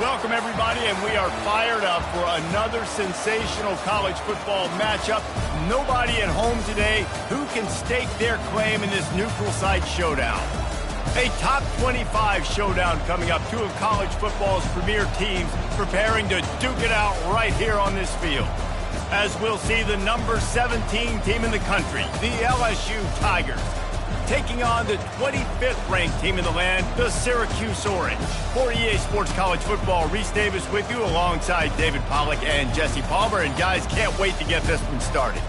Welcome, everybody, and we are fired up for another sensational college football matchup. Nobody at home today who can stake their claim in this neutral site showdown. A top 25 showdown coming up. Two of college football's premier teams preparing to duke it out right here on this field. As we'll see the number 17 team in the country, the LSU Tigers, taking on the 25th ranked team in the land, the Syracuse Orange. For EA Sports College Football, Reese Davis with you alongside David Pollack and Jesse Palmer. And guys, can't wait to get this one started.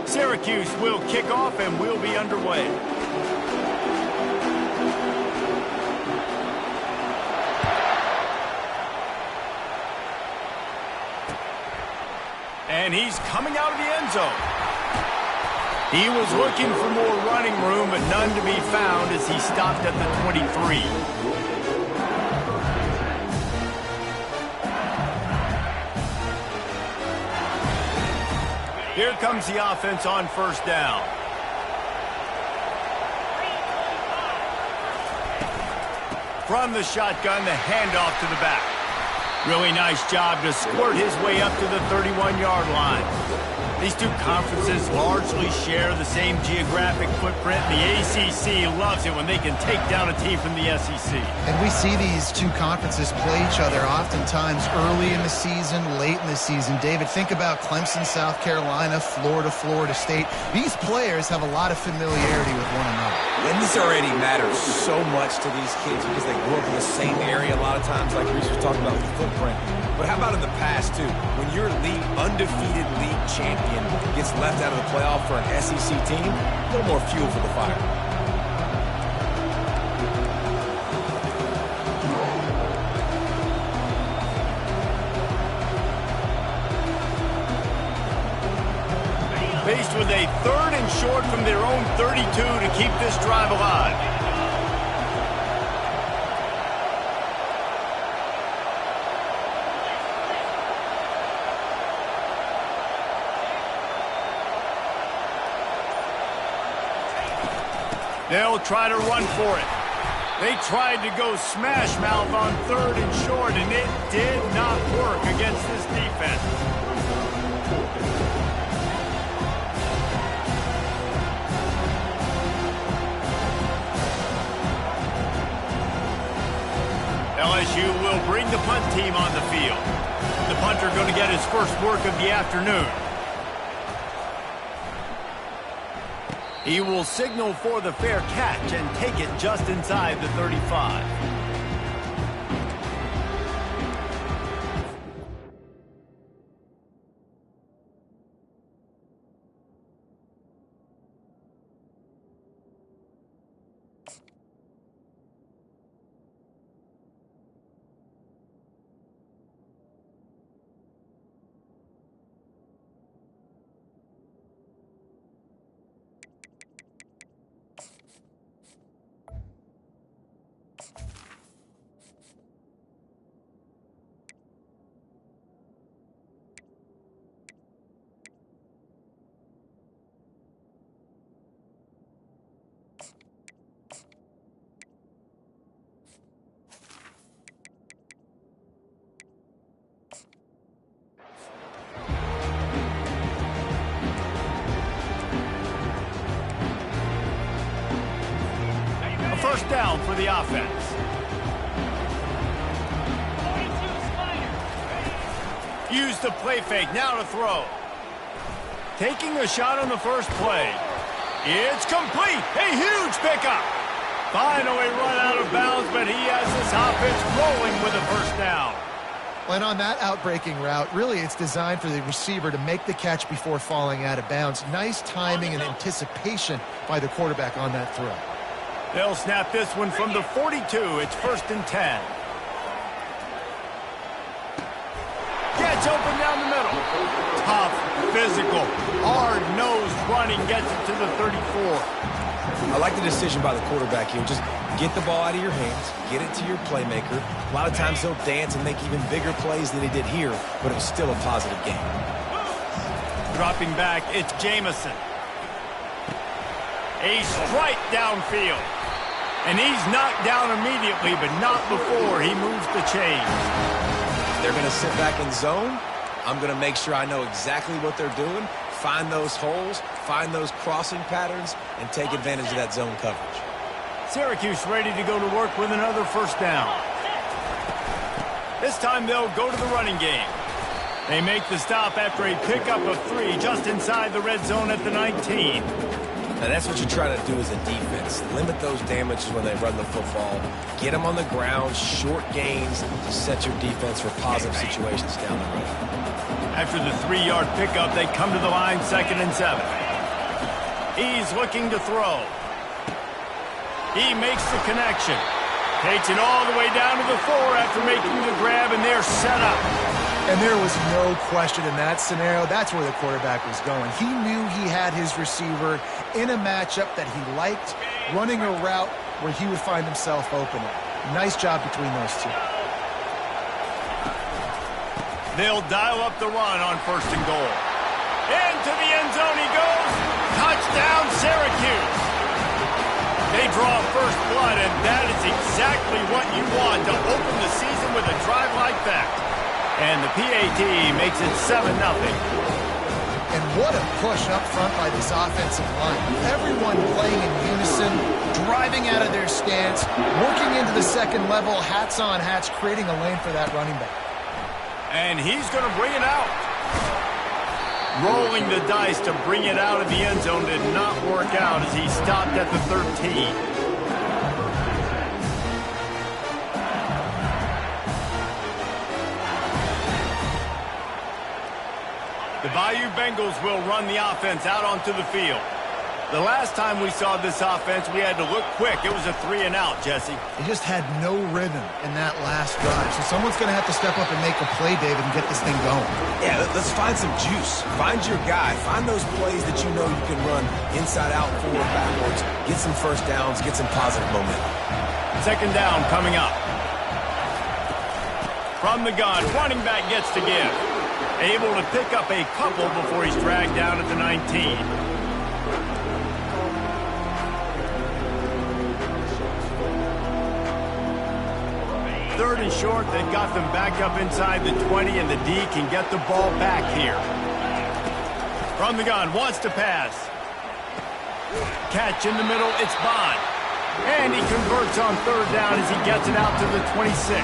Syracuse will kick off and we'll be underway. And he's coming out of the end zone. He was looking for more running room, but none to be found as he stopped at the 23. Here comes the offense on first down. From the shotgun, the handoff to the back. Really nice job to squirt his way up to the 31-yard line. These two conferences largely share the same geographic footprint. The ACC loves it when they can take down a team from the SEC. And we see these two conferences play each other oftentimes early in the season, late in the season. David, think about Clemson, South Carolina, Florida, Florida State. These players have a lot of familiarity with one another. Wins already matters so much to these kids because they grew up in the same area a lot of times, like Reese was talking about with the footprint. But how about in the past, too? When your undefeated league champion gets left out of the playoff for an SEC team, a little more fuel for the fire. Faced with a 3rd and short from their own 32 to keep this drive alive. They'll try to run for it. They tried to go smash mouth on 3rd and short, and it did not work against this defense. LSU will bring the punt team on the field. The punter going to get his first work of the afternoon. He will signal for the fair catch and take it just inside the 35. First down for the offense. Use the play fake, now to throw. Taking a shot on the first play. It's complete, a huge pickup. Finally run out of bounds, but he has this offense rolling with a first down. And on that outbreaking route, really it's designed for the receiver to make the catch before falling out of bounds. Nice timing and anticipation by the quarterback on that throw. They'll snap this one from the 42. It's 1st and 10. Gets open down the middle. Tough, physical, hard-nosed running gets it to the 34. I like the decision by the quarterback here. Just get the ball out of your hands, get it to your playmaker. A lot of times he'll dance and make even bigger plays than he did here, but it was still a positive game. Dropping back, it's Jamison. A strike downfield. And he's knocked down immediately, but not before he moves the chains. They're going to sit back in zone. I'm going to make sure I know exactly what they're doing, find those holes, find those crossing patterns, and take advantage of that zone coverage. Syracuse ready to go to work with another first down. This time they'll go to the running game. They make the stop after a pickup of 3 just inside the red zone at the 19. Now that's what you're trying to do as a defense. Limit those damages when they run the football. Get them on the ground, short gains to set your defense for positive situations down the road. After the 3-yard pickup, they come to the line 2nd and 7. He's looking to throw. He makes the connection. Takes it all the way down to the 4 after making the grab, and they're set up. And there was no question in that scenario. That's where the quarterback was going. He knew he had his receiver in a matchup that he liked, running a route where he would find himself open. Nice job between those two. They'll dial up the run on 1st and goal. Into the end zone he goes. Touchdown, Syracuse. They draw first blood, and that is exactly what you want to open the season with a drive like that. And the PAT makes it 7-0. And what a push up front by this offensive line. Everyone playing in unison, driving out of their stance, working into the second level, hats on hats, creating a lane for that running back. And he's going to bring it out. Rolling the dice to bring it out of the end zone did not work out as he stopped at the 13. The Bayou Bengals will run the offense out onto the field. The last time we saw this offense, we had to look quick. It was a 3-and-out, Jesse. They just had no rhythm in that last drive. So someone's going to have to step up and make a play, David, and get this thing going. Yeah, let's find some juice. Find your guy. Find those plays that you know you can run inside out, forward, backwards. Get some first downs. Get some positive momentum. 2nd down coming up. From the gun, running back gets to give. Able to pick up a couple before he's dragged down at the 19. Third and short, they've got them back up inside the 20, and the D can get the ball back here. From the gun, wants to pass. Catch in the middle, it's Bond. And he converts on 3rd down as he gets it out to the 26.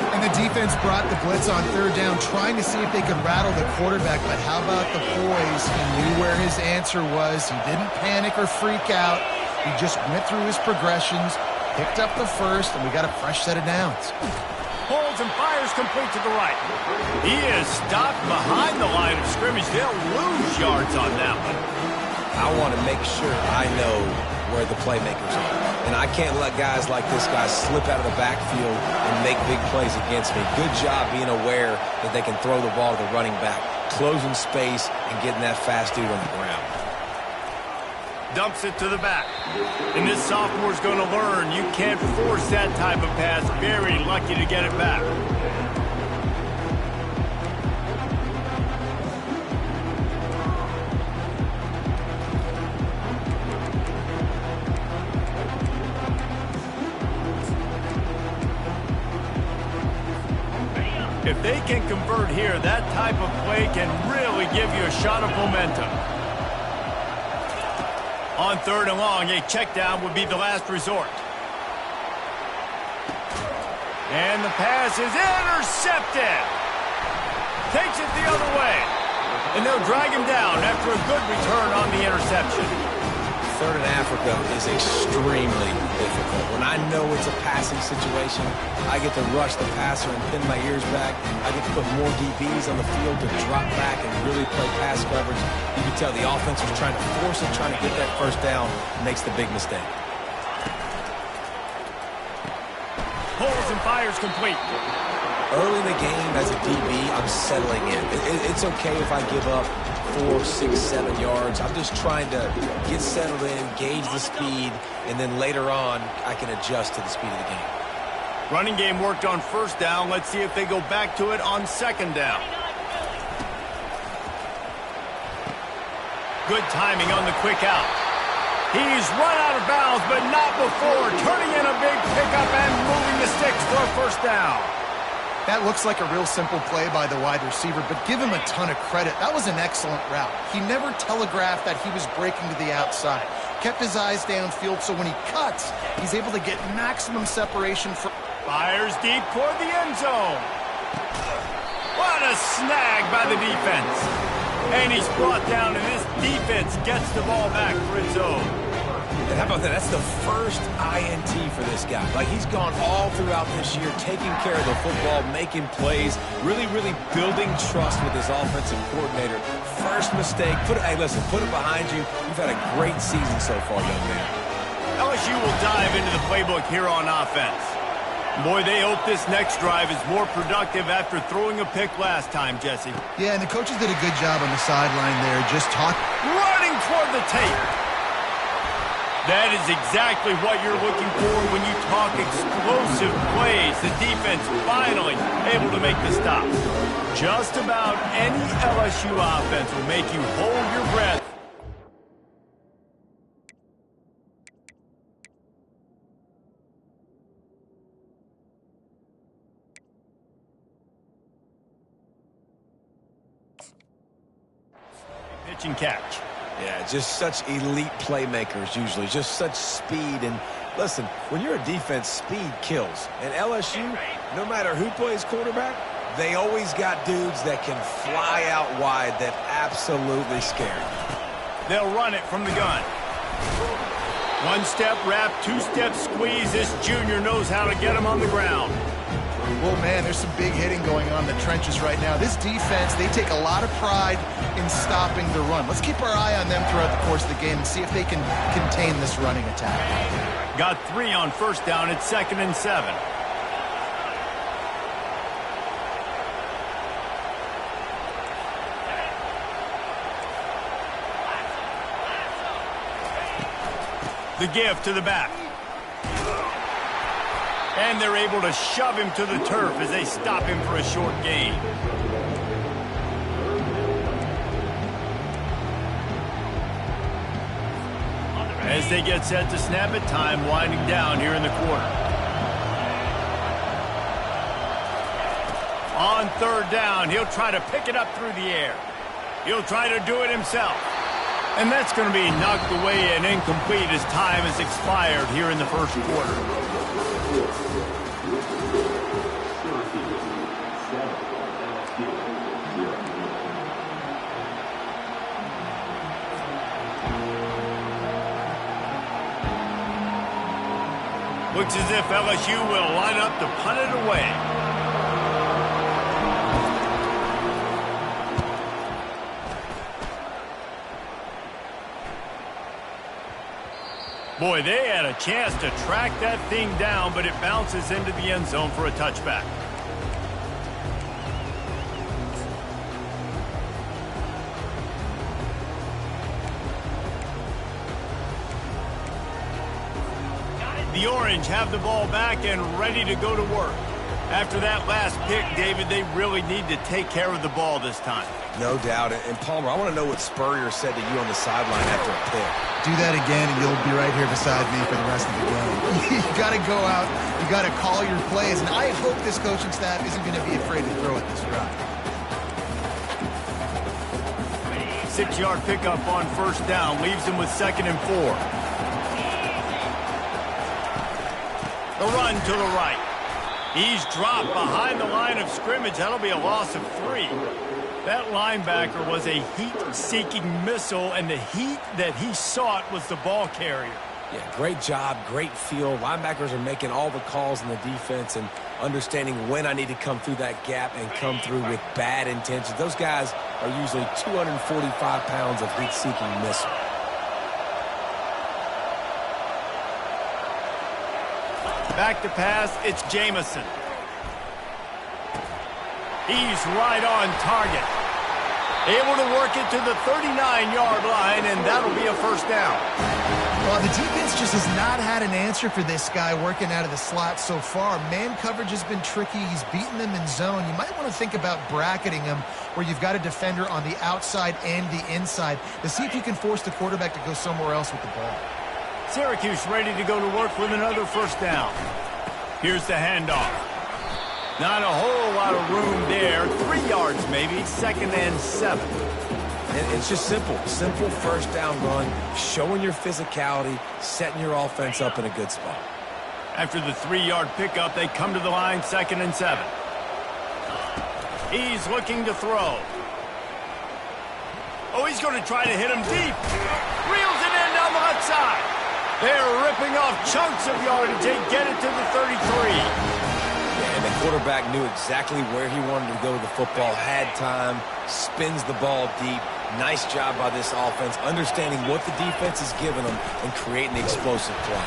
And the defense brought the blitz on 3rd down, trying to see if they could rattle the quarterback. But how about the poise? He knew where his answer was. He didn't panic or freak out. He just went through his progressions, picked up the first, and we got a fresh set of downs. Holds and fires complete to the right. He is stopped behind the line of scrimmage. They'll lose yards on that one. I want to make sure I know where the playmakers are. And I can't let guys like this guy slip out of the backfield and make big plays against me. Good job being aware that they can throw the ball to the running back, closing space and getting that fast dude on the ground. Dumps it to the back. And this sophomore's going to learn you can't force that type of pass. Very lucky to get it back. If they can convert here, that type of play can really give you a shot of momentum. On 3rd and long, a check down would be the last resort. And the pass is intercepted. Takes it the other way. And they'll drag him down after a good return on the interception. 3rd in Africa is extremely difficult. When I know it's a passing situation, I get to rush the passer and pin my ears back. I get to put more DBs on the field to drop back and really play pass coverage. You can tell the offense was trying to force it, trying to get that first down, makes the big mistake. Holds and fires complete. Early in the game, as a DB, I'm settling in. It's okay if I give up 4, 6, 7 yards. I'm just trying to get settled in, gauge the speed, and then later on, I can adjust to the speed of the game. Running game worked on first down. Let's see if they go back to it on second down. Good timing on the quick out. He's run out of bounds, but not before turning in a big pickup and moving the sticks for a first down. That looks like a real simple play by the wide receiver, but give him a ton of credit. That was an excellent route. He never telegraphed that he was breaking to the outside. Kept his eyes downfield, so when he cuts, he's able to get maximum separation. Fires deep toward the end zone. What a snag by the defense. And he's brought down, and this defense gets the ball back for its own. And how about that? That's the first INT for this guy. Like, he's gone all throughout this year, taking care of the football, making plays, really building trust with his offensive coordinator. First mistake, hey, listen, put it behind you. You've had a great season so far, young man. LSU will dive into the playbook here on offense. Boy, they hope this next drive is more productive after throwing a pick last time, Jesse. Yeah, and the coaches did a good job on the sideline there, just running toward the tape. That is exactly what you're looking for when you talk explosive plays. The defense finally able to make the stop. Just about any LSU offense will make you hold your breath. Pitch and catch. Yeah, just such elite playmakers usually, just such speed. And listen, when you're a defense, speed kills. And LSU, no matter who plays quarterback, they always got dudes that can fly out wide that absolutely scare you. They'll run it from the gun. One-step wrap, two-step squeeze. This junior knows how to get him on the ground. Well, man, there's some big hitting going on in the trenches right now. This defense, they take a lot of pride in stopping the run. Let's keep our eye on them throughout the course of the game and see if they can contain this running attack. Got 3 on first down. It's 2nd and 7. The give to the back. And they're able to shove him to the turf as they stop him for a short gain. As they get set to snap it, time winding down here in the quarter. On third down, he'll try to pick it up through the air. He'll try to do it himself. And that's going to be knocked away and incomplete as time has expired here in the first quarter. Looks as if LSU will line up to punt it away. Boy, they had a chance to track that thing down, but it bounces into the end zone for a touchback. The Orange have the ball back and ready to go to work. After that last pick, David, they really need to take care of the ball this time. No doubt. And Palmer, I want to know what Spurrier said to you on the sideline after a pick. Do that again, and you'll be right here beside me for the rest of the game. You got to go out. You got to call your plays, and I hope this coaching staff isn't going to be afraid to throw it this drive. 6-yard pickup on first down leaves him with 2nd and 4. The run to the right. He's dropped behind the line of scrimmage. That'll be a loss of 3. That linebacker was a heat-seeking missile, and the heat that he sought was the ball carrier. Yeah, great job, great feel. Linebackers are making all the calls in the defense and understanding when I need to come through that gap and come through with bad intentions. Those guys are usually 245 pounds of heat-seeking missile. Back to pass, it's Jamison. He's right on target. Able to work it to the 39-yard line, and that'll be a first down. Well, the defense just has not had an answer for this guy working out of the slot so far. Man coverage has been tricky. He's beaten them in zone. You might want to think about bracketing him where you've got a defender on the outside and the inside to see if you can force the quarterback to go somewhere else with the ball. Syracuse ready to go to work with another first down. Here's the handoff. Not a whole lot of room there. 3 yards maybe, 2nd and 7. And it's just simple. Simple first down run, showing your physicality, setting your offense up in a good spot. After the 3-yard pickup, they come to the line, 2nd and 7. He's looking to throw. Oh, he's going to try to hit him deep. Reels it in down the left side. They're ripping off chunks of yardage. They get it to the 33. And the quarterback knew exactly where he wanted to go with the football, had time, spins the ball deep. Nice job by this offense, understanding what the defense is giving them and creating the explosive play.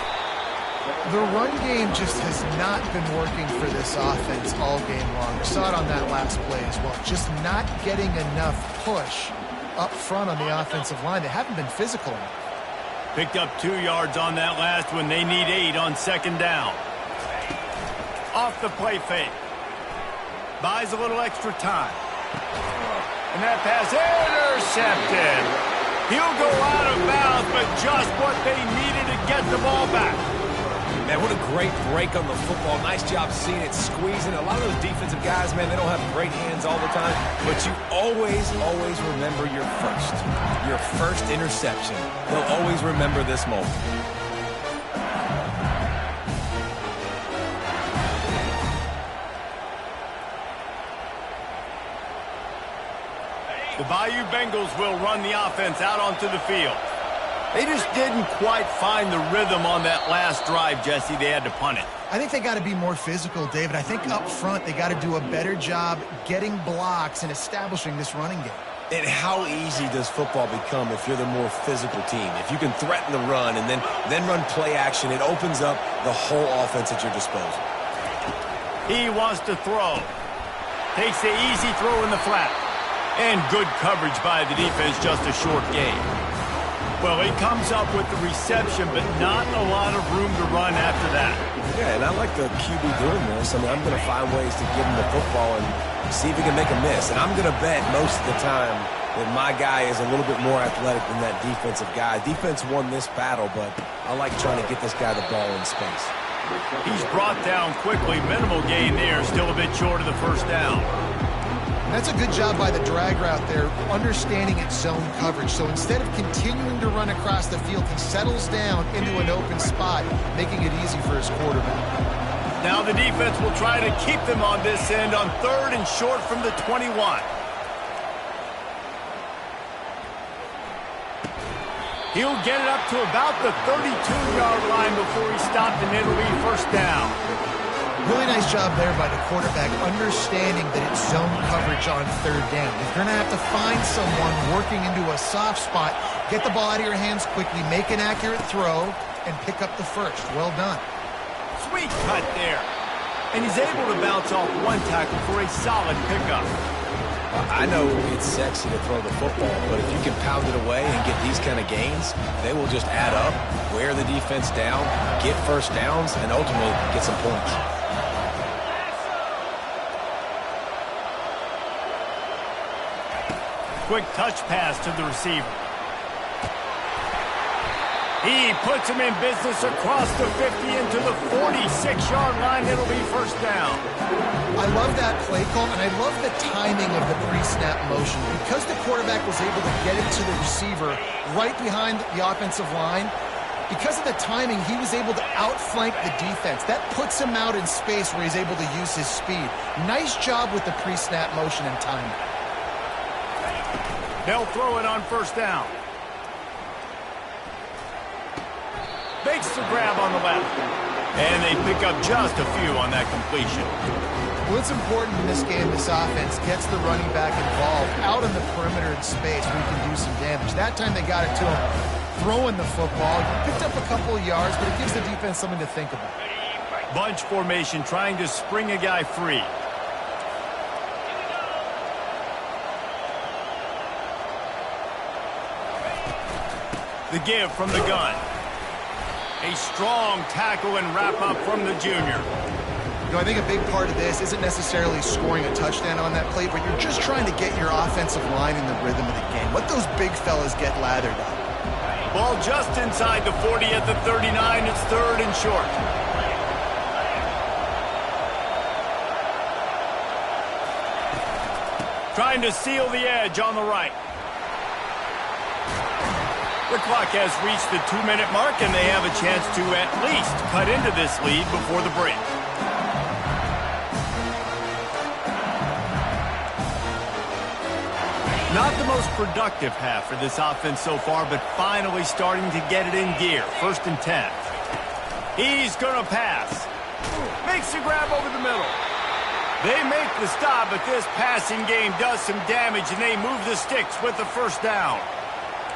The run game just has not been working for this offense all game long. We saw it on that last play as well. Just not getting enough push up front on the offensive line. They haven't been physical enough. Picked up 2 yards on that last one. They need 8 on 2nd down. Off the play fake. Buys a little extra time. And that pass intercepted. He'll go out of bounds, but just what they needed to get the ball back. Man, what a great break on the football. Nice job seeing it, squeezing. A lot of those defensive guys, man, they don't have great hands all the time, but you always remember your first interception. They'll always remember this moment. The Bayou Bengals will run the offense out onto the field. They just didn't quite find the rhythm on that last drive, Jesse. They had to punt it. I think they got to be more physical, David. I think up front they got to do a better job getting blocks and establishing this running game. And how easy does football become if you're the more physical team? If you can threaten the run and then run play action, it opens up the whole offense at your disposal. He wants to throw. Takes the easy throw in the flat. And good coverage by the defense, just a short gain. Well, he comes up with the reception, but not a lot of room to run after that. Yeah, and I like the QB doing this. I mean, I'm going to find ways to give him the football and see if he can make a miss. And I'm going to bet most of the time that my guy is a little bit more athletic than that defensive guy. Defense won this battle, but I like trying to get this guy the ball in space. He's brought down quickly. Minimal gain there, still a bit short of the first down. That's a good job by the drag route there, understanding its zone coverage. So instead of continuing to run across the field, he settles down into an open spot, making it easy for his quarterback. Now the defense will try to keep them on this end on 3rd and short from the 21. He'll get it up to about the 32-yard line before he stopped, and it'll be first down. Really nice job there by the quarterback, understanding that it's zone coverage on 3rd down. If you're going to have to find someone working into a soft spot, get the ball out of your hands quickly, make an accurate throw, and pick up the first. Well done. Sweet cut there. And he's able to bounce off one tackle for a solid pickup. I know it's sexy to throw the football, but if you can pound it away and get these kind of gains, they will just add up, wear the defense down, get first downs, and ultimately get some points. Quick touch pass to the receiver. He puts him in business across the 50 into the 46-yard line. It'll be first down. I love that play call, and I love the timing of the pre-snap motion. Because the quarterback was able to get it to the receiver right behind the offensive line, because of the timing, he was able to outflank the defense. That puts him out in space where he's able to use his speed. Nice job with the pre-snap motion and timing. They'll throw it on first down. Makes the grab on the left. And they pick up just a few on that completion. Well, it's important in this game, this offense gets the running back involved out on the perimeter in space where he can do some damage. That time they got it to him throwing the football. Picked up a couple of yards, but it gives the defense something to think about. Bunch formation, trying to spring a guy free. The give from the gun. A strong tackle and wrap-up from the junior. You know, I think a big part of this isn't necessarily scoring a touchdown on that play, but you're just trying to get your offensive line in the rhythm of the game. Let those big fellas get lathered up. Ball just inside the 40 at the 39. It's 3rd and short. Trying to seal the edge on the right. The clock has reached the 2-minute mark, and they have a chance to at least cut into this lead before the break. Not the most productive half for this offense so far, but finally starting to get it in gear. 1st and 10. He's going to pass. Makes the grab over the middle. They make the stop, but this passing game does some damage, and they move the sticks with the 1st down.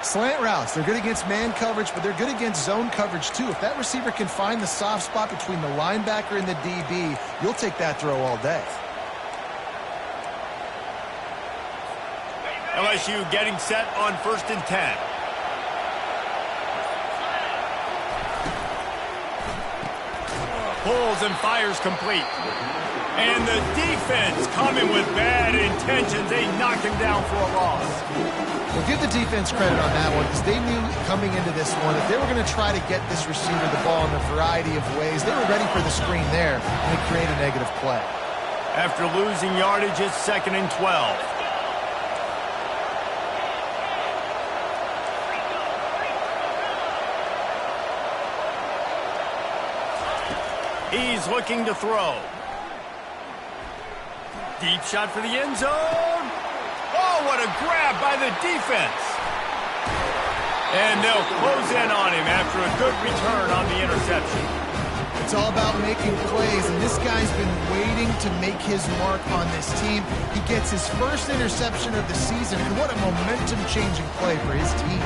Slant routes, they're good against man coverage, but they're good against zone coverage too. If that receiver can find the soft spot between the linebacker and the DB, you'll take that throw all day. LSU getting set on 1st and 10. Pulls and fires complete. And the defense coming with bad intentions. They knock him down for a loss. Well, give the defense credit on that one, because they knew coming into this one, if they were going to try to get this receiver the ball in a variety of ways, they were ready for the screen there, and they create a negative play. After losing yardage, it's 2nd and 12. He's looking to throw. Deep shot for the end zone. Oh, what a grab by the defense. And they'll close in on him after a good return on the interception. It's all about making plays, and this guy's been waiting to make his mark on this team. He gets his 1st interception of the season, and what a momentum-changing play for his team.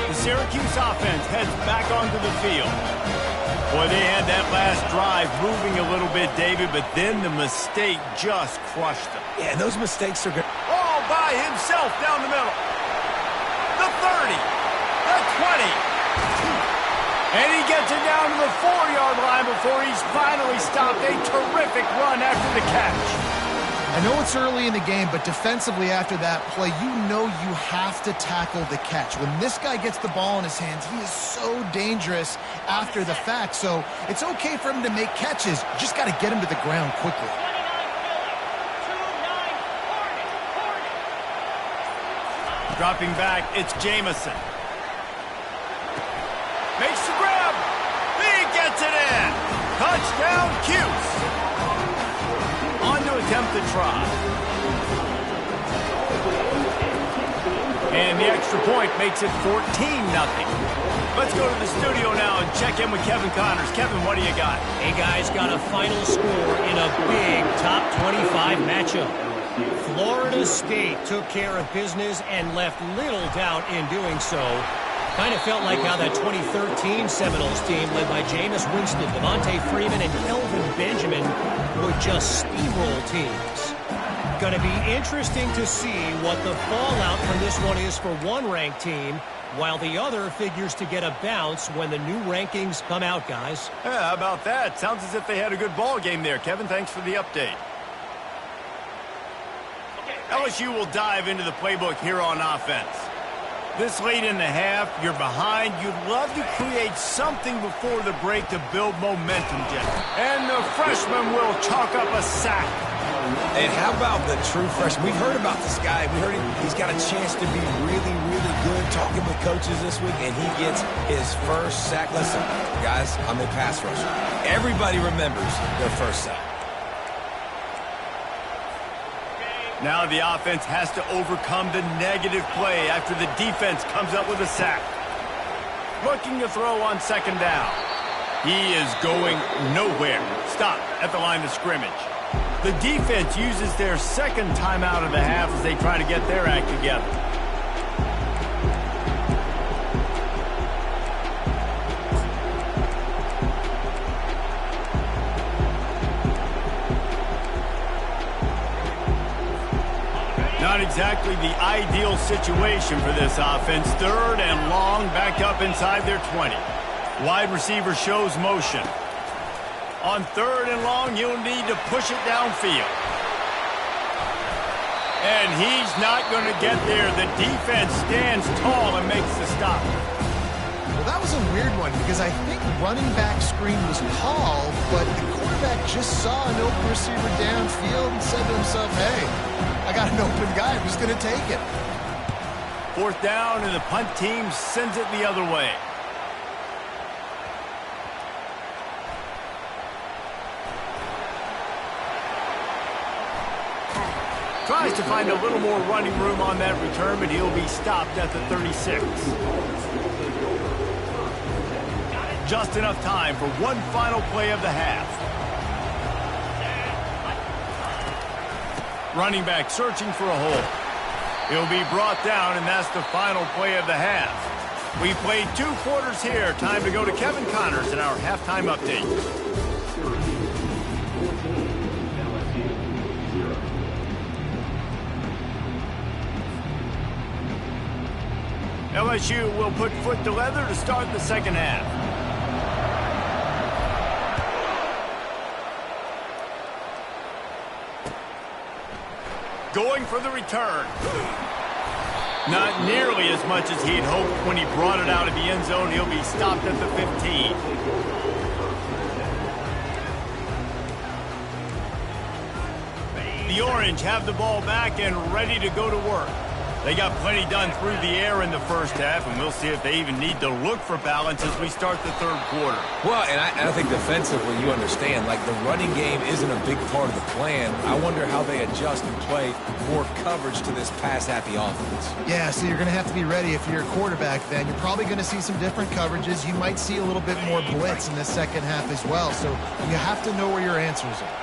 The Syracuse offense heads back onto the field. Boy, they had that last drive moving a little bit, David, but then the mistake just crushed them. Yeah, those mistakes are good. All by himself down the middle. The 30. The 20. And he gets it down to the 4-yard line before he's finally stopped. A terrific run after the catch. I know it's early in the game, but defensively after that play, you know you have to tackle the catch. When this guy gets the ball in his hands, he is so dangerous after the fact. So it's okay for him to make catches. You just got to get him to the ground quickly. Dropping back, it's Jamison. Makes the grab. He gets it in. Touchdown, Cuse. On to attempt the try. And the extra point makes it 14-0. Let's go to the studio now and check in with Kevin Connors. Kevin, what do you got? Hey, guys, got a final score in a big top 25 matchup. Florida State took care of business and left little doubt in doing so. Kind of felt like how that 2013 Seminoles team led by Jameis Winston, Devontae Freeman, and Kelvin Benjamin would just steamroll teams. Going to be interesting to see what the fallout from this one is for one ranked team, while the other figures to get a bounce when the new rankings come out, guys. Yeah, how about that? Sounds as if they had a good ball game there. Kevin, thanks for the update. LSU will dive into the playbook here on offense. This late in the half, you're behind. You'd love to create something before the break to build momentum, Jeff. And the freshman will chalk up a sack. And how about the true freshman? We've heard about this guy. We heard he's got a chance to be really, really good. Talking with coaches this week, and he gets his first sack. Listen, guys, I'm a pass rusher. Everybody remembers their first sack. Now the offense has to overcome the negative play after the defense comes up with a sack. Looking to throw on 2nd down. He is going nowhere. Stop at the line of scrimmage. The defense uses their 2nd timeout of the half as they try to get their act together. Not exactly the ideal situation for this offense. 3rd and long, backed up inside their 20. Wide receiver shows motion. On 3rd and long, you'll need to push it downfield. And he's not going to get there. The defense stands tall and makes the stop. Well, that was a weird one because I think running back screen was called, but the quarterback just saw an open receiver downfield and said to himself, hey, I got an open guy. I'm just going to take it. 4th down, and the punt team sends it the other way. Tries to find a little more running room on that return, but he'll be stopped at the 36. Just enough time for one final play of the half. Running back searching for a hole. He'll be brought down, and that's the final play of the half. We played 2 quarters here. Time to go to Kevin Connors in our halftime update. LSU will put foot to leather to start the second half. Going for the return. Not nearly as much as he'd hoped when he brought it out of the end zone. He'll be stopped at the 15. The Orange have the ball back and ready to go to work. They got plenty done through the air in the first half, and we'll see if they even need to look for balance as we start the 3rd quarter. Well, and I think defensively, you understand, like the running game isn't a big part of the plan. I wonder how they adjust and play more coverage to this pass-happy offense. Yeah, so you're going to have to be ready if you're a quarterback then. You're probably going to see some different coverages. You might see a little bit more blitz in the second half as well, so you have to know where your answers are.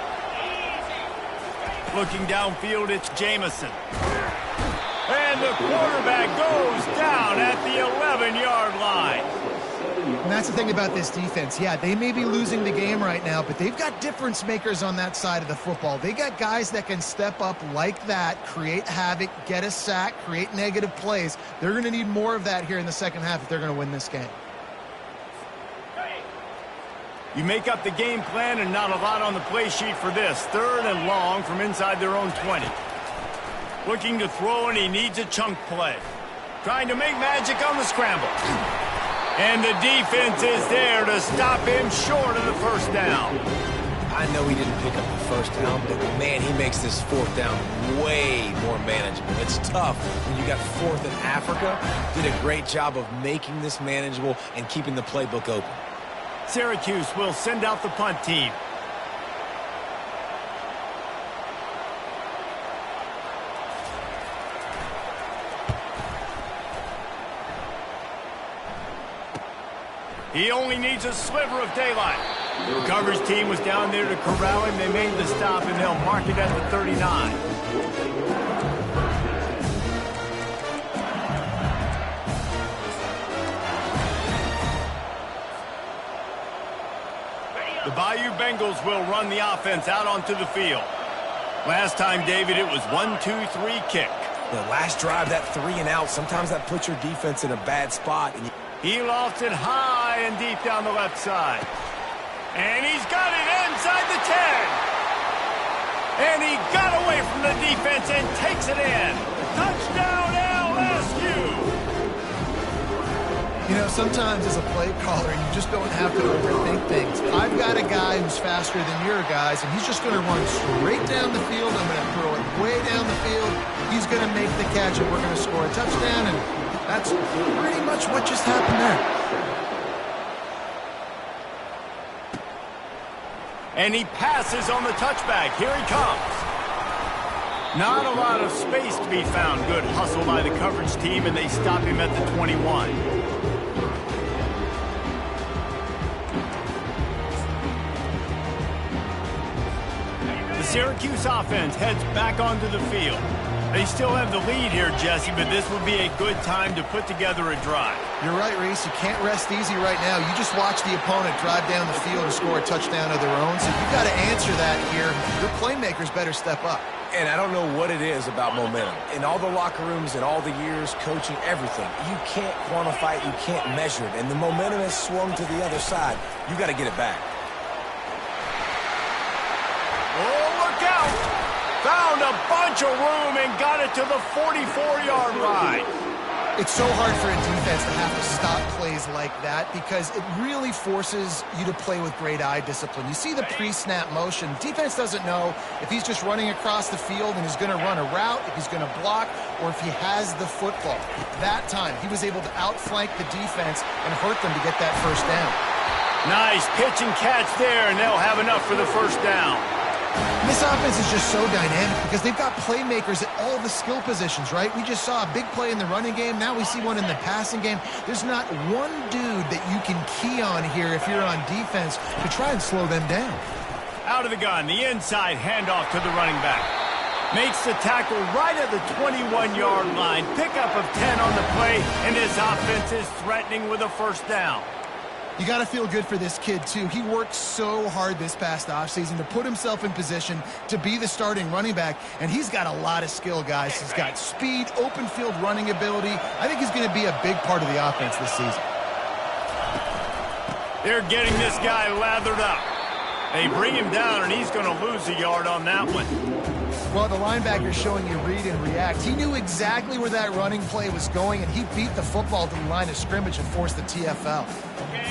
Looking downfield, it's Jamison. And the quarterback goes down at the 11-yard line. And that's the thing about this defense. Yeah, they may be losing the game right now, but they've got difference makers on that side of the football. They got guys that can step up like that, create havoc, get a sack, create negative plays. They're going to need more of that here in the second half if they're going to win this game. You make up the game plan and not a lot on the play sheet for this. 3rd and long from inside their own 20. Looking to throw, and he needs a chunk play. Trying to make magic on the scramble. And the defense is there to stop him short of the 1st down. I know he didn't pick up the 1st down, but man, he makes this 4th down way more manageable. It's tough when you got 4th in Africa. Did a great job of making this manageable and keeping the playbook open. Syracuse will send out the punt team. He only needs a sliver of daylight. The coverage team was down there to corral him. They made the stop, and they'll mark it at the 39. The Bayou Bengals will run the offense out onto the field. Last time, David, it was 1-2-3 kick. The last drive, that 3 and out, sometimes that puts your defense in a bad spot. And he lofts it high and deep down the left side. And he's got it inside the 10. And he got away from the defense and takes it in. Touchdown, LSU! You know, sometimes as a play caller, you just don't have to overthink things. I've got a guy who's faster than your guys, and he's just going to run straight down the field. I'm going to throw it way down the field. He's going to make the catch, and we're going to score a touchdown, and that's pretty much what just happened there. And he passes on the touchback. Here he comes. Not a lot of space to be found. Good hustle by the coverage team, and they stop him at the 21. The Syracuse offense heads back onto the field. They still have the lead here, Jesse, but this would be a good time to put together a drive. You're right, Reese. You can't rest easy right now. You just watch the opponent drive down the field and score a touchdown of their own, so you've got to answer that here. Your playmakers better step up. And I don't know what it is about momentum. In all the locker rooms, in all the years, coaching, everything, you can't quantify it, you can't measure it. And the momentum has swung to the other side. You got to get it back. Oh, look out! Found a bunch of room and got it to the 44-yard line. It's so hard for a defense to have to stop plays like that because it really forces you to play with great eye discipline. You see the pre-snap motion. Defense doesn't know if he's just running across the field and is going to run a route, if he's going to block, or if he has the football. That time, he was able to outflank the defense and hurt them to get that first down. Nice pitch and catch there, and they'll have enough for the first down. This offense is just so dynamic because they've got playmakers at all the skill positions, right? We just saw a big play in the running game. Now we see one in the passing game. There's not one dude that you can key on here if you're on defense to try and slow them down. Out of the gun, the inside handoff to the running back. Makes the tackle right at the 21-yard line. Pickup of 10 on the play, and this offense is threatening with a first down. You got to feel good for this kid, too. He worked so hard this past offseason to put himself in position to be the starting running back, and he's got a lot of skill, guys. He's got speed, open field running ability. I think he's going to be a big part of the offense this season. They're getting this guy lathered up. They bring him down, and he's going to lose a yard on that one. Well, the linebacker's showing you read and react. He knew exactly where that running play was going, and he beat the football to the line of scrimmage and forced the TFL.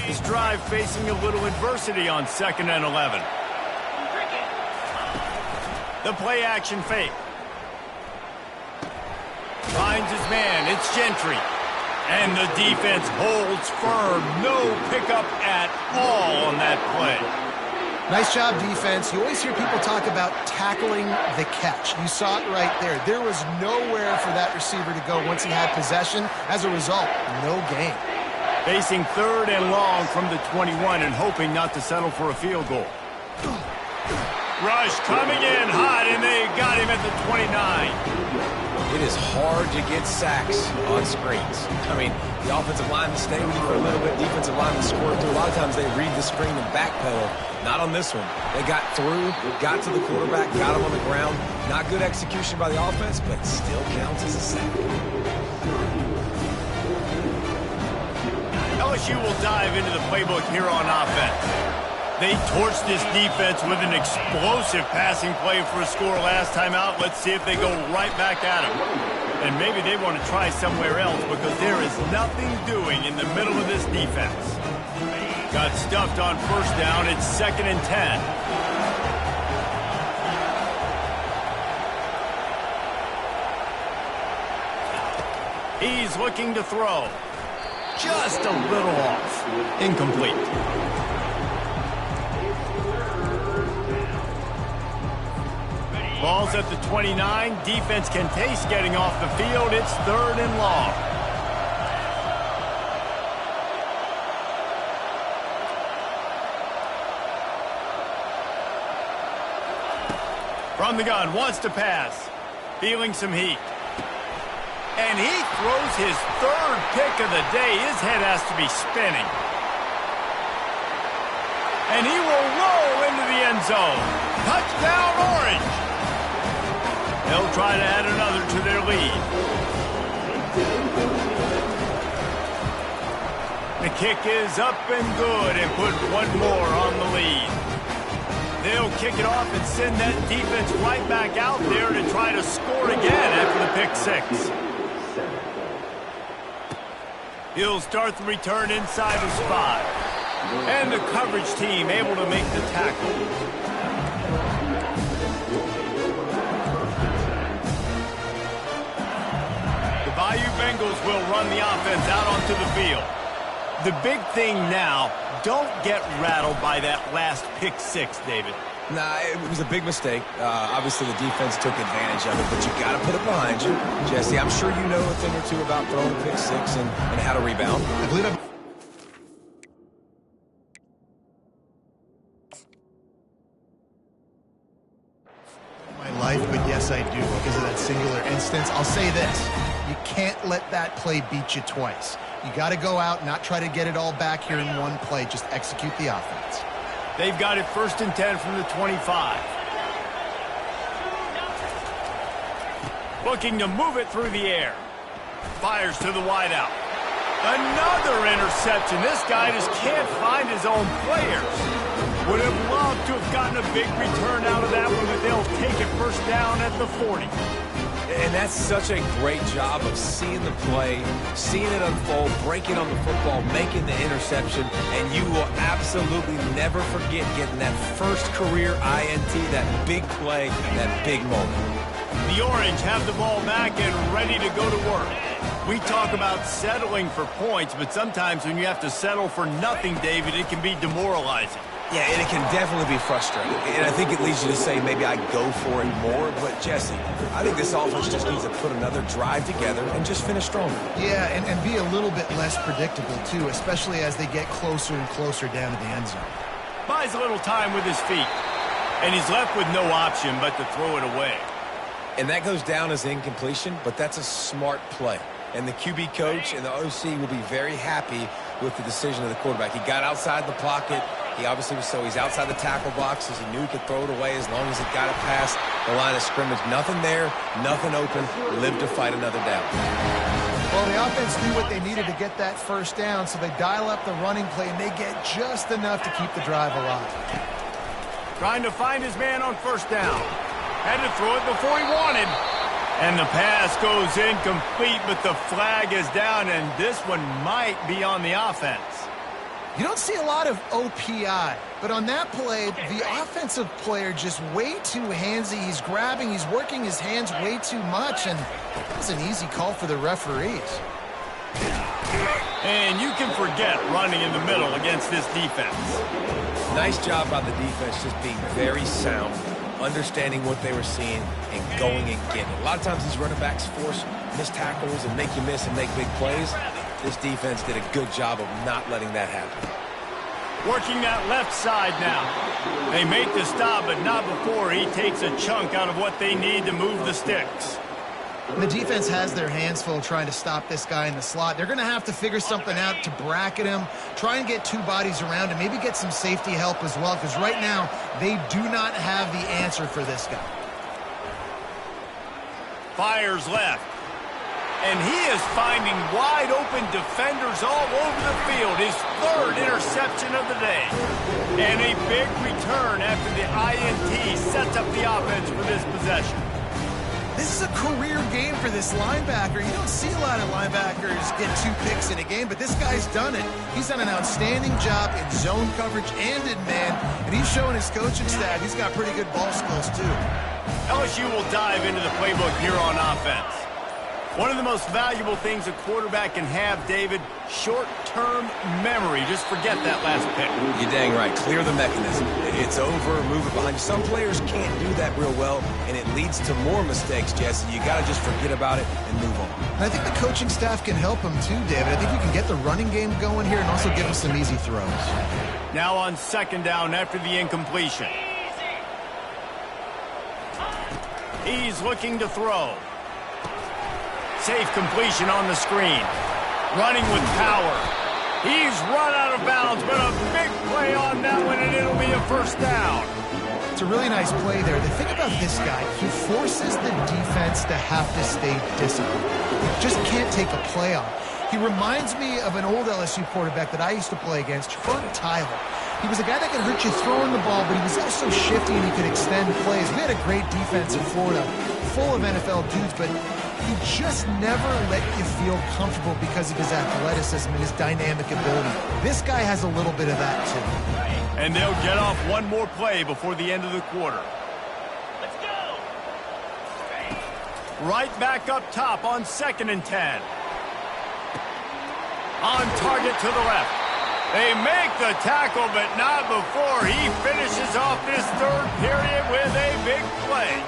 His drive facing a little adversity on 2nd and 11. The play action fake. Finds his man. It's Gentry. And the defense holds firm. No pickup at all on that play. Nice job, defense. You always hear people talk about tackling the catch. You saw it right there. There was nowhere for that receiver to go once he had possession. As a result, no gain. Facing 3rd and long from the 21 and hoping not to settle for a field goal. Rush coming in hot, and they got him at the 29. It is hard to get sacks on screens. I mean, the offensive line will stay with you for a little bit. Defensive line will score through. A lot of times they read the screen and backpedal. Not on this one. They got through, got to the quarterback, got him on the ground. Not good execution by the offense, but still counts as a sack. LSU will dive into the playbook here on offense. They torched this defense with an explosive passing play for a score last time out. Let's see if they go right back at him. And maybe they want to try somewhere else because there is nothing doing in the middle of this defense. Got stuffed on first down. It's 2nd and 10. He's looking to throw. Just a little off. Incomplete. Ball's at the 29. Defense can taste getting off the field. It's 3rd and long. From the gun, wants to pass. Feeling some heat. And he throws his 3rd pick of the day. His head has to be spinning. And he will roll into the end zone. Touchdown, Orange. They'll try to add another to their lead. The kick is up and good and put one more on the lead. They'll kick it off and send that defense right back out there to try to score again after the pick 6. He'll start the return inside the spot. And the coverage team able to make the tackle. Bayou Bengals will run the offense out onto the field. The big thing now, don't get rattled by that last pick 6, David. Nah, it was a big mistake. Obviously, the defense took advantage of it, but you got to put it behind you. Jesse, I'm sure you know a thing or two about throwing pick 6 and how to rebound. I believe I've life, but yes, I do because of that singular instance. I'll say this. You can't let that play beat you twice. You got to go out, not try to get it all back here in one play. Just execute the offense. They've got it 1st and 10 from the 25. Looking to move it through the air. Fires to the wideout. Another interception. This guy just can't find his own players. Would have loved to have gotten a big return out of that one, but they'll take it first down at the 40. And that's such a great job of seeing the play, seeing it unfold, breaking on the football, making the interception, and you will absolutely never forget getting that first career INT, that big play, that big moment. The Orange have the ball back and ready to go to work. We talk about settling for points, but sometimes when you have to settle for nothing, David, it can be demoralizing. Yeah, and it can definitely be frustrating. And I think it leads you to say maybe I go for it more. But, Jesse, I think this offense just needs to put another drive together and just finish stronger. Yeah, and be a little bit less predictable, too, especially as they get closer and closer down to the end zone. Buys a little time with his feet, and he's left with no option but to throw it away. And that goes down as incompletion, but that's a smart play. And the QB coach and the OC will be very happy with the decision of the quarterback. He got outside the pocket. He obviously was he's outside the tackle boxes. He knew he could throw it away as long as he got it past the line of scrimmage. Nothing there, nothing open. Lived to fight another down. Well, the offense knew what they needed to get that first down, so they dial up the running play, and they get just enough to keep the drive alive. Trying to find his man on first down. Had to throw it before he wanted. And the pass goes incomplete, but the flag is down, and this one might be on the offense. You don't see a lot of OPI, but on that play, the offensive player just way too handsy. He's grabbing, he's working his hands way too much, and it's an easy call for the referees. And you can forget running in the middle against this defense. Nice job by the defense just being very sound, understanding what they were seeing, and going and getting it. A lot of times these running backs force missed tackles and make you miss and make big plays. This defense did a good job of not letting that happen. Working that left side now. They make the stop, but not before he takes a chunk out of what they need to move the sticks. The defense has their hands full trying to stop this guy in the slot. They're going to have to figure something out to bracket him, try and get two bodies around him, maybe get some safety help as well, because right now they do not have the answer for this guy. Fires left. And he is finding wide-open defenders all over the field. His third interception of the day. And a big return after the INT sets up the offense for this possession. This is a career game for this linebacker. You don't see a lot of linebackers get 2 picks in a game, but this guy's done it. He's done an outstanding job in zone coverage and in man, and he's showing his coaching staff he's got pretty good ball skills, too. LSU will dive into the playbook here on offense. One of the most valuable things a quarterback can have, David, short-term memory. Just forget that last pick. You're dang right. Clear the mechanism. It's over, move it behind you. Some players can't do that real well, and it leads to more mistakes, Jesse. You got to just forget about it and move on. And I think the coaching staff can help him too, David. I think you can get the running game going here and also give him some easy throws. Now on second down after the incompletion. He's looking to throw. Safe completion on the screen. Running with power. He's run out of bounds, but a big play on that one, and it'll be a first down. It's a really nice play there. The thing about this guy, he forces the defense to have to stay disciplined. He just can't take a play on. He reminds me of an old LSU quarterback that I used to play against, Herb Tyler. He was a guy that could hurt you throwing the ball, but he was also shifty and he could extend plays. We had a great defense in Florida, full of NFL dudes, but he just never let you feel comfortable because of his athleticism and his dynamic ability. This guy has a little bit of that, too. And they'll get off one more play before the end of the quarter. Let's go! Right back up top on 2nd and 10. On target to the left. They make the tackle, but not before he finishes off this third period with a big play.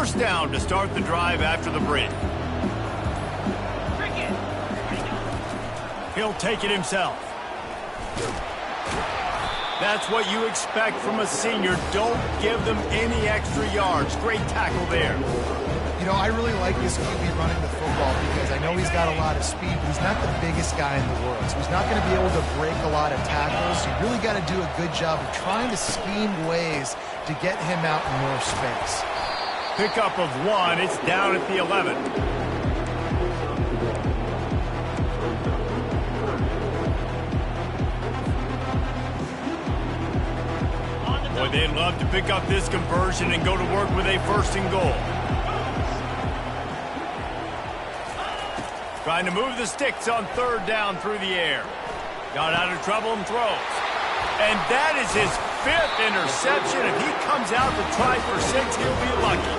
First down to start the drive after the break. He'll take it himself. That's what you expect from a senior. Don't give them any extra yards. Great tackle there. You know, I really like this QB running the football because I know he's got a lot of speed, but he's not the biggest guy in the world. So he's not going to be able to break a lot of tackles. You really got to do a good job of trying to scheme ways to get him out in more space. Pickup of 1. It's down at the 11. Boy, they'd love to pick up this conversion and go to work with a 1st and goal. Trying to move the sticks on 3rd down through the air. Got out of trouble and throws. And that is his 5th interception. If he comes out to try for 6, he'll be lucky.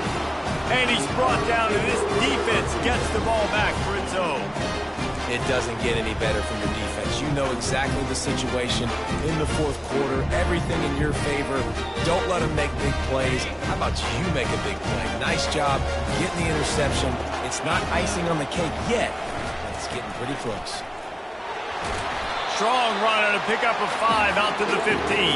And he's brought down, and this defense gets the ball back for its own. It doesn't get any better from your defense. You know exactly the situation in the 4th quarter. Everything in your favor. Don't let them make big plays. How about you make a big play? Nice job getting the interception. It's not icing on the cake yet, but it's getting pretty close. Strong run on a pickup of 5 out to the 15.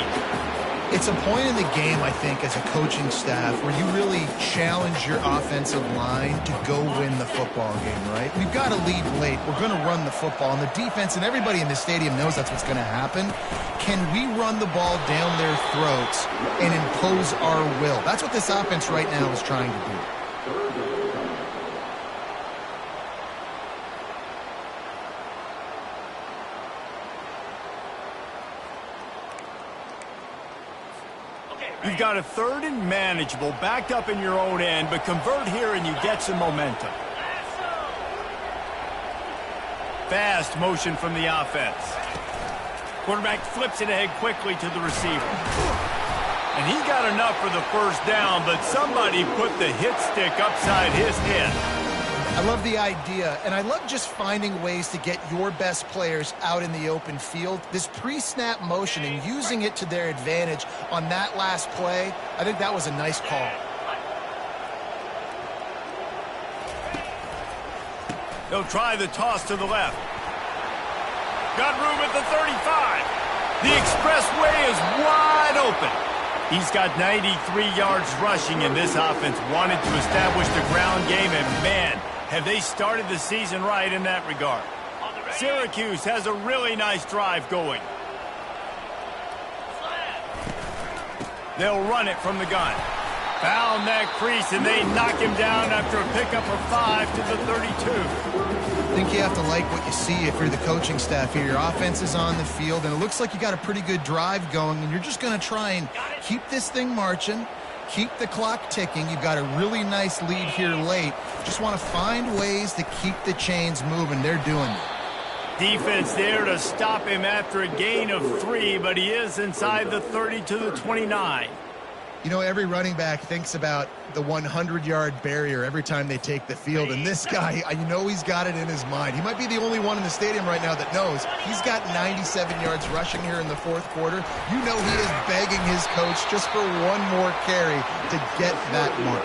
It's a point in the game, I think, as a coaching staff where you really challenge your offensive line to go win the football game, right? We've got to lead late. We're going to run the football. And the defense and everybody in the stadium knows that's what's going to happen. Can we run the ball down their throats and impose our will? That's what this offense right now is trying to do. You've got a 3rd and manageable, backed up in your own end, but convert here and you get some momentum. Fast motion from the offense. Quarterback flips it ahead quickly to the receiver. And he got enough for the 1st down, but somebody put the hit stick upside his head. I love the idea, and I love just finding ways to get your best players out in the open field. This pre-snap motion and using it to their advantage on that last play, I think that was a nice call. They'll try the toss to the left. Got room at the 35. The expressway is wide open. He's got 93 yards rushing, and this offense wanted to establish the ground game, and man, have they started the season right in that regard. Syracuse has a really nice drive going. They'll run it from the gun. Found that crease, and they knock him down after a pickup of 5 to the 32. I think you have to like what you see if you're the coaching staff here. Your offense is on the field, and it looks like you got a pretty good drive going, and you're just going to try and keep this thing marching. Keep the clock ticking. You've got a really nice lead here late. Just want to find ways to keep the chains moving. They're doing it. Defense there to stop him after a gain of 3, but he is inside the 30 to the 29. You know, every running back thinks about the 100-yard barrier every time they take the field, and this guy, you know he's got it in his mind. He might be the only one in the stadium right now that knows he's got 97 yards rushing here in the 4th quarter. You know he is begging his coach just for one more carry to get that mark.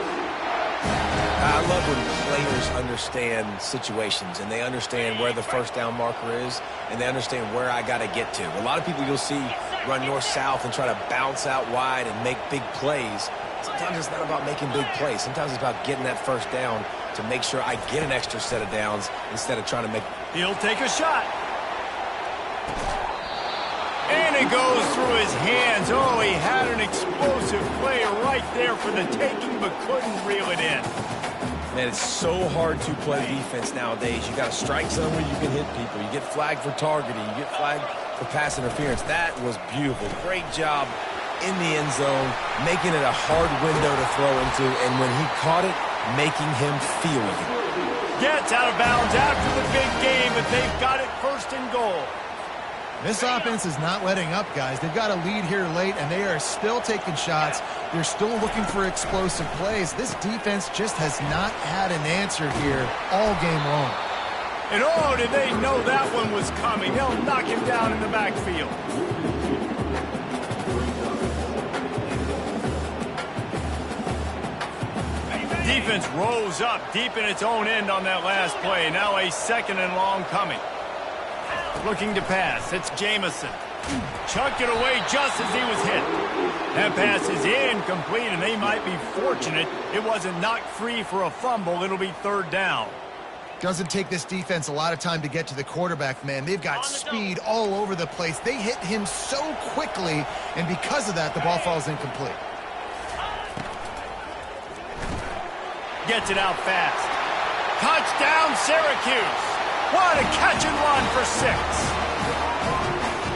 I love when players understand situations and they understand where the 1st down marker is and they understand where I got to get to. A lot of people you'll see run north-south and try to bounce out wide and make big plays. Sometimes it's not about making big plays. Sometimes it's about getting that 1st down to make sure I get an extra set of downs instead of trying to make... He'll take a shot. And it goes through his hands. Oh, he had an explosive play right there for the taking, but couldn't reel it in. Man, it's so hard to play defense nowadays. You got a strike zone where you can hit people. You get flagged for targeting. You get flagged for pass interference. That was beautiful. Great job in the end zone, making it a hard window to throw into, and when he caught it, making him feel it. Gets out of bounds after the big game, but they've got it 1st and goal. This offense is not letting up, guys. They've got a lead here late, and they are still taking shots. They're still looking for explosive plays. This defense just has not had an answer here all game long. And oh, did they know that one was coming. They'll knock him down in the backfield. defense rose up deep in its own end on that last play. Now a 2nd and long coming. Looking to pass. It's Jamison. Chucked it away just as he was hit. That pass is incomplete, and they might be fortunate it wasn't knocked free for a fumble. It'll be 3rd down. Doesn't take this defense a lot of time to get to the quarterback, man. They've got speed all over the place. They hit him so quickly, and because of that, the ball falls incomplete. Gets it out fast. Touchdown, Syracuse. What a catch and run for 6.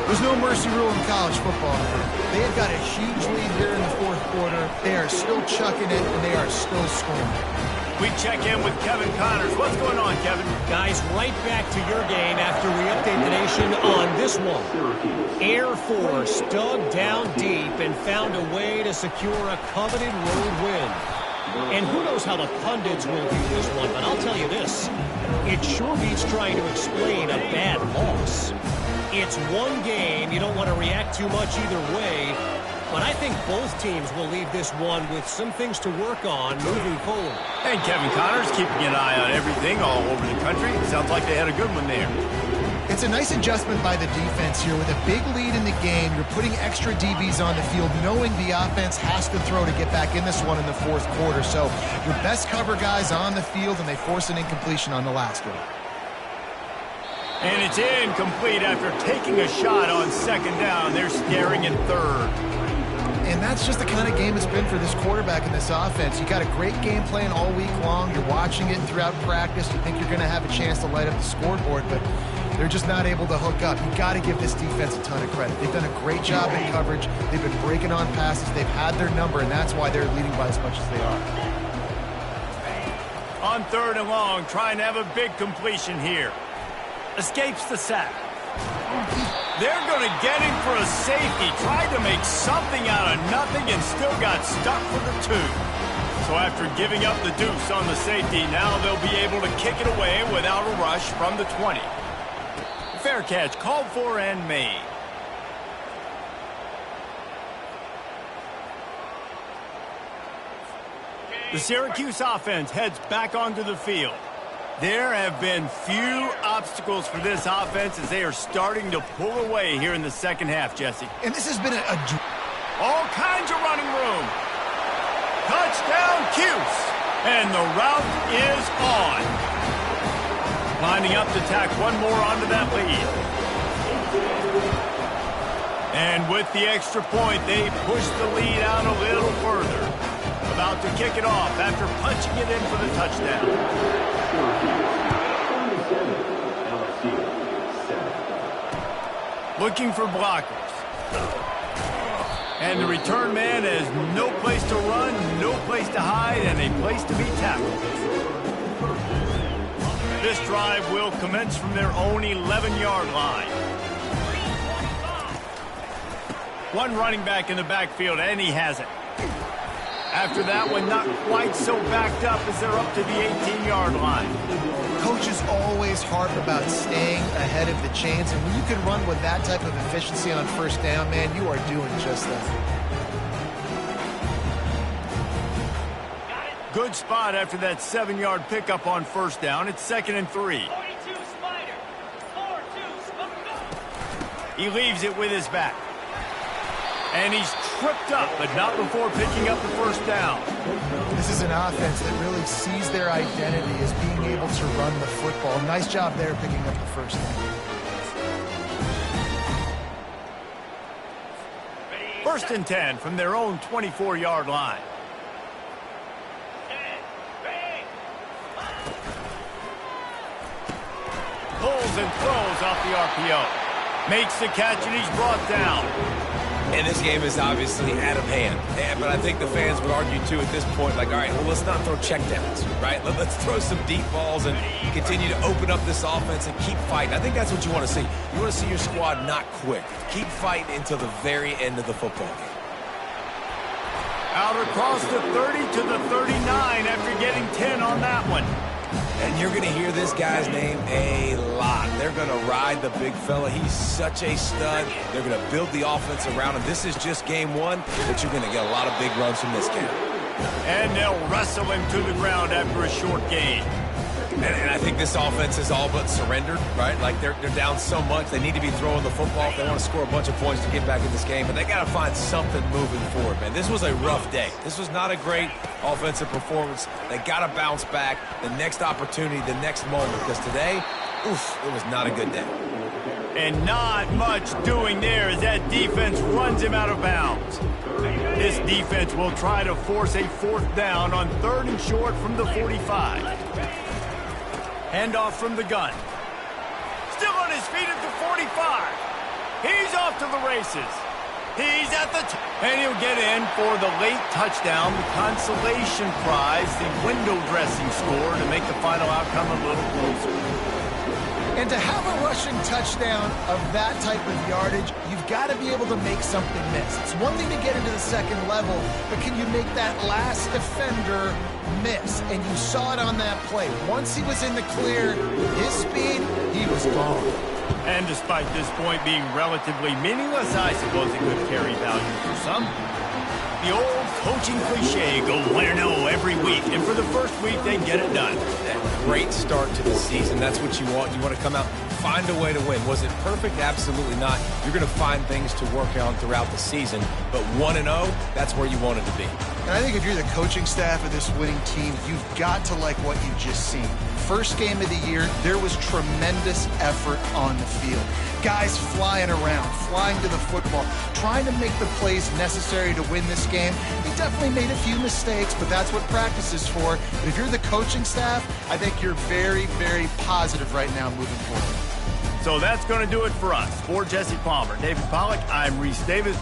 There's no mercy rule in college football, man. They have got a huge lead here in the 4th quarter. They are still chucking it, and they are still scoring. We check in with Kevin Connors. What's going on, Kevin? Guys, right back to your game after we update the nation on this one. Air Force dug down deep and found a way to secure a coveted road win. And who knows how the pundits will view this one, but I'll tell you this. It sure beats trying to explain a bad loss. It's one game. You don't want to react too much either way. But I think both teams will leave this one with some things to work on moving forward. And Kevin Connors keeping an eye on everything all over the country. Sounds like they had a good one there. It's a nice adjustment by the defense here. With a big lead in the game, you're putting extra DBs on the field, knowing the offense has to throw to get back in this one in the 4th quarter. So your best cover guys on the field, and they force an incompletion on the last one. And it's incomplete after taking a shot on 2nd down. They're staring at 3rd. And that's just the kind of game it's been for this quarterback in this offense. You got a great game plan all week long. You're watching it throughout practice. You think you're going to have a chance to light up the scoreboard, but they're just not able to hook up. You got to give this defense a ton of credit. They've done a great job in coverage. They've been breaking on passes. They've had their number, and that's why they're leading by as much as they are. On 3rd and long, trying to have a big completion here. Escapes the sack. They're going to get him for a safety. Tried to make something out of nothing and still got stuck for the 2. So after giving up the deuce on the safety, now they'll be able to kick it away without a rush from the 20. Fair catch called for and made. The Syracuse offense heads back onto the field. There have been few obstacles for this offense as they are starting to pull away here in the 2nd half, Jesse. And this has been all kinds of running room. Touchdown, Cuse. And the route is on. Lining up to tack one more onto that lead. And with the extra point, they push the lead out a little further. About to kick it off after punching it in for the touchdown. Looking for blockers. And the return man has no place to run, no place to hide, and a place to be tackled. This drive will commence from their own 11-yard line. One running back in the backfield, and he has it. After that one, not quite so backed up as they're up to the 18-yard line. Coaches always harp about staying ahead of the chains, and when you can run with that type of efficiency on 1st down, man, you are doing just that. Good spot after that 7-yard pickup on 1st down. It's 2nd and 3. He leaves it with his back. And he's tripped up, but not before picking up the 1st down. This is an offense that really sees their identity as being able to run the football. Nice job there picking up the 1st down. 1st and 10 from their own 24-yard line. Pulls and throws off the RPO. Makes the catch, and he's brought down. And this game is obviously out of hand. But I think the fans would argue, too, at this point, like, all right, well, let's not throw checkdowns, right? Let's throw some deep balls and continue to open up this offense and keep fighting. I think that's what you want to see. You want to see your squad not quit. Keep fighting until the very end of the football game. Out across the 30 to the 39 after getting 10 on that one. And you're going to hear this guy's name a lot. They're going to ride the big fella. He's such a stud. They're going to build the offense around him. This is just game one, but you're going to get a lot of big runs from this guy. And they'll wrestle him to the ground after a short gain. And I think this offense is all but surrendered, right? Like they're down so much. They need to be throwing the football if they want to score a bunch of points to get back in this game. But they got to find something moving forward, man. This was a rough day. This was not a great offensive performance. They got to bounce back the next opportunity, the next moment. Because today, oof, it was not a good day. And not much doing there as that defense runs him out of bounds. This defense will try to force a fourth down on 3rd and short from the 45. Handoff from the gun. Still on his feet at the 45. He's off to the races. He's at the and he'll get in for the late touchdown, the consolation prize, the window dressing score to make the final outcome a little closer. And to have a rushing touchdown of that type of yardage, you've got to be able to make something miss. It's one thing to get into the second level, but can you make that last defender miss? And you saw it on that play. Once he was in the clear, his speed, he was gone. And despite this point being relatively meaningless, I suppose it could carry value for some. The old coaching cliche, go 1-0 every week. And for the first week, they get it done. Great start to the season. That's what you want. You want to come out, find a way to win. Was it perfect? Absolutely not. You're going to find things to work on throughout the season. But 1-0, that's where you want it to be. And I think if you're the coaching staff of this winning team, you've got to like what you've just seen. First game of the year, there was tremendous effort on the field. Guys flying around, flying to the football, trying to make the plays necessary to win this game. He definitely made a few mistakes, but that's what practice is for. But if you're the coaching staff, I think you're very, very positive right now moving forward. So that's going to do it for us. For Jesse Palmer, David Pollack, I'm Reese Davis.